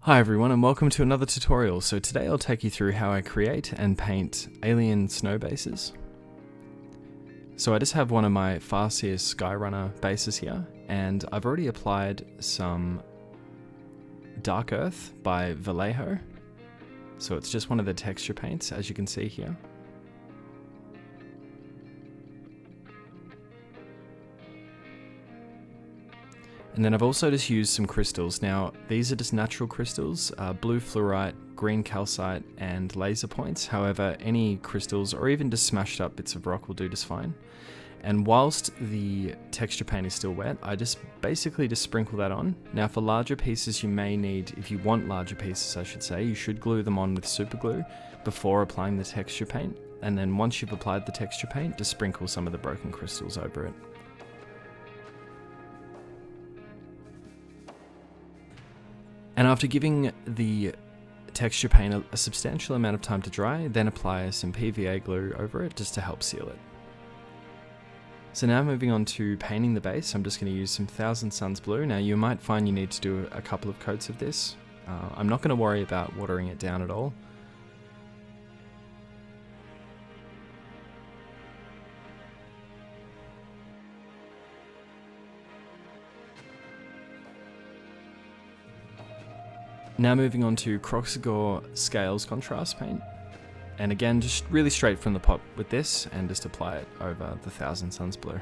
Hi everyone and welcome to another tutorial. So today I'll take you through how I create and paint alien snow bases. So I just have one of my Farseer Skyrunner bases here, and I've already applied some Dark Earth by VALLEJO. So it's just one of the texture paints, as you can see here. And then I've also just used some crystals. Now, these are just natural crystals, blue fluorite, green calcite, and laser points. However, any crystals or even just smashed up bits of rock will do just fine. And whilst the texture paint is still wet, I just basically just sprinkle that on. Now for larger pieces you may need, if you want larger pieces I should say, you should glue them on with super glue before applying the texture paint. And then once you've applied the texture paint, just sprinkle some of the broken crystals over it. And after giving the texture paint a substantial amount of time to dry, then apply some PVA glue over it just to help seal it. So now moving on to painting the base, I'm just going to use some Thousand Suns blue. Now you might find you need to do a couple of coats of this. I'm not going to worry about watering it down at all. Now moving on to KROXIGOR Scales Contrast Paint. And again, just really straight from the pot with this and just apply it over the Thousand Suns blue.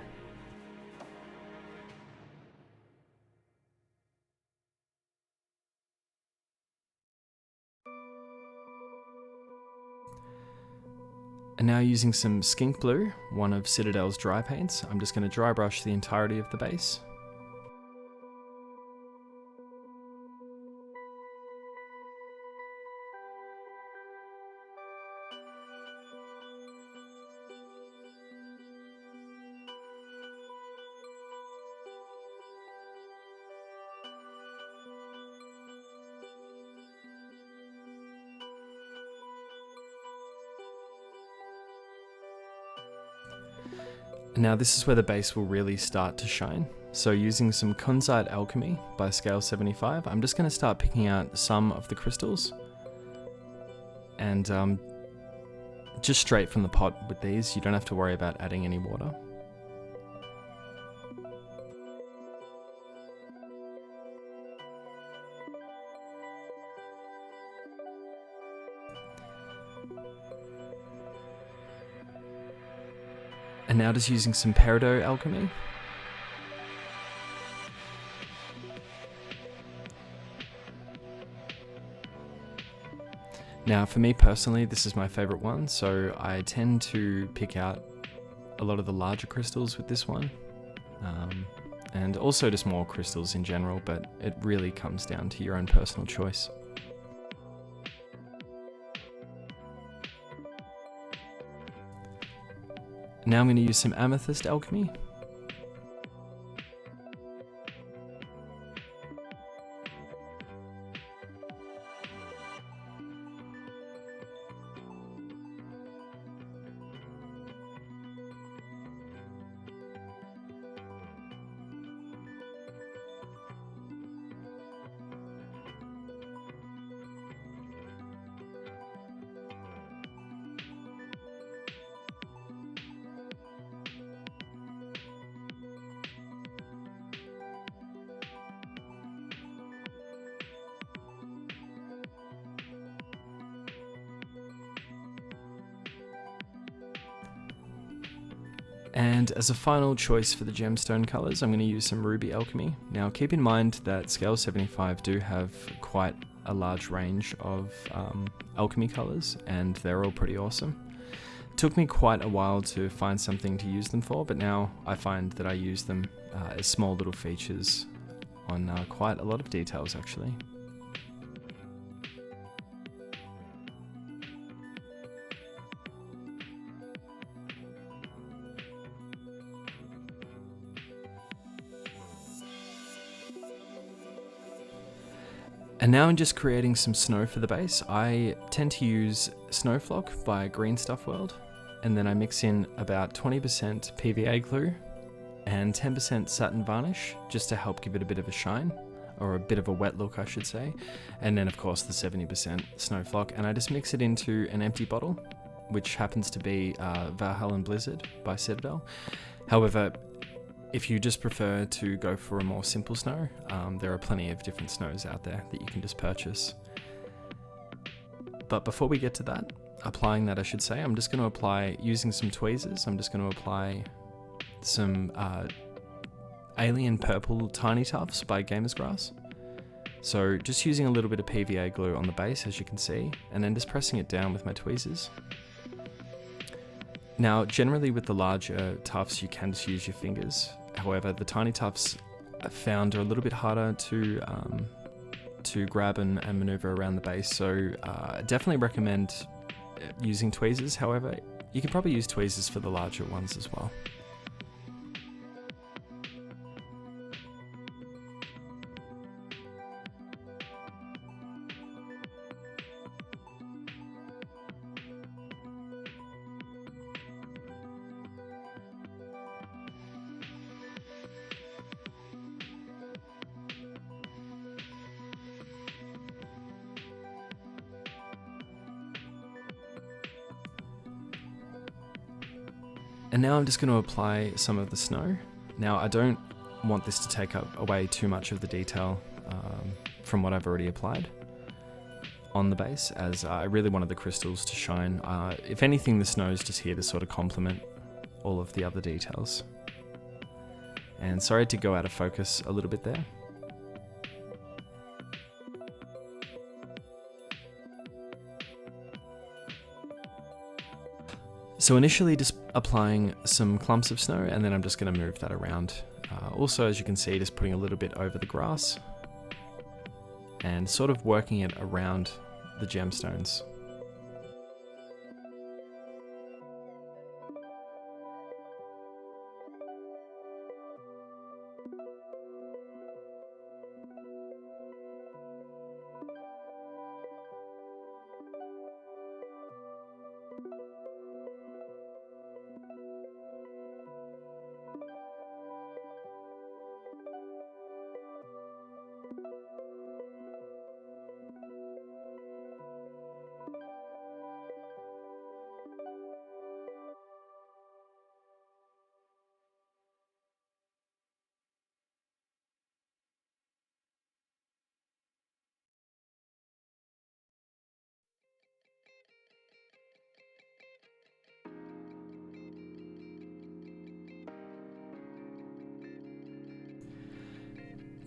And now using some SKINK blue, one of Citadel's dry paints, I'm just going to dry brush the entirety of the base. Now this is where the base will really start to shine. So using some KUNZITE ALCHEMY by scale 75, I'm just going to start picking out some of the crystals. And just straight from the pot with these, you don't have to worry about adding any water. And now just using some PERIDOT alchemy. Now for me personally, this is my favorite one, so I tend to pick out a lot of the larger crystals with this one. And also just more crystals in general, but it really comes down to your own personal choice. Now I'm going to use some AMETHYST alchemy. And as a final choice for the gemstone colours, I'm going to use some ruby alchemy. Now keep in mind that scale 75 do have quite a large range of alchemy colours, and they're all pretty awesome. It took me quite a while to find something to use them for, but now I find that I use them as small little features on quite a lot of details actually. And now in just creating some snow for the base, I tend to use Snowflock by Green Stuff World, and then I mix in about 20% PVA glue and 10% satin varnish just to help give it a bit of a shine. or a bit of a wet look I should say, and then of course the 70% snow flock, and I just mix it into an empty bottle, which happens to be Valhalla Blizzard by Citadel. However, if you just prefer to go for a more simple snow, there are plenty of different snows out there that you can just purchase. But before we get to that, applying that I should say, I'm just going to apply, using some tweezers, I'm just going to apply some Alien Purple Tiny Tufts by Gamer's Grass. So just using a little bit of PVA glue on the base, as you can see, and then just pressing it down with my tweezers. Now, generally with the larger tufts, you can just use your fingers. However, the tiny tufts I found are a little bit harder to grab and maneuver around the base. So definitely recommend using tweezers. However, you can probably use tweezers for the larger ones as well. And now I'm just going to apply some of the snow. Now I don't want this to take away too much of the detail from what I've already applied on the base, as I really wanted the crystals to shine. If anything, the snow is just here to sort of complement all of the other details. And sorry to go out of focus a little bit there. So initially just applying some clumps of snow, and then I'm just going to move that around. Also, as you can see, just putting a little bit over the grass and sort of working it around the gemstones.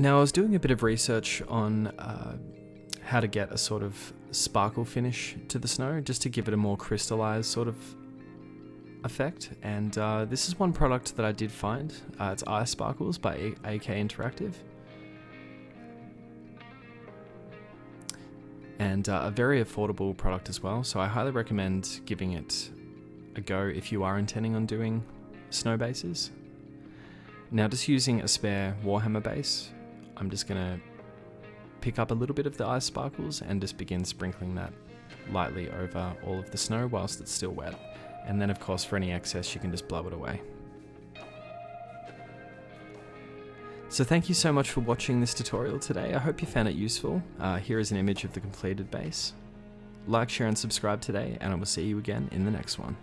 Now I was doing a bit of research on how to get a sort of sparkle finish to the snow, just to give it a more crystallized sort of effect, and this is one product that I did find. It's Ice Sparkles by AK Interactive, and a very affordable product as well, so I highly recommend giving it a go if you are intending on doing snow bases. Now, just using a spare Warhammer base, I'm just going to pick up a little bit of the ice sparkles and just begin sprinkling that lightly over all of the snow whilst it's still wet. And then of course for any excess you can just blow it away. So thank you so much for watching this tutorial today. I hope you found it useful. Here is an image of the completed base. Like, share and subscribe today, and I will see you again in the next one.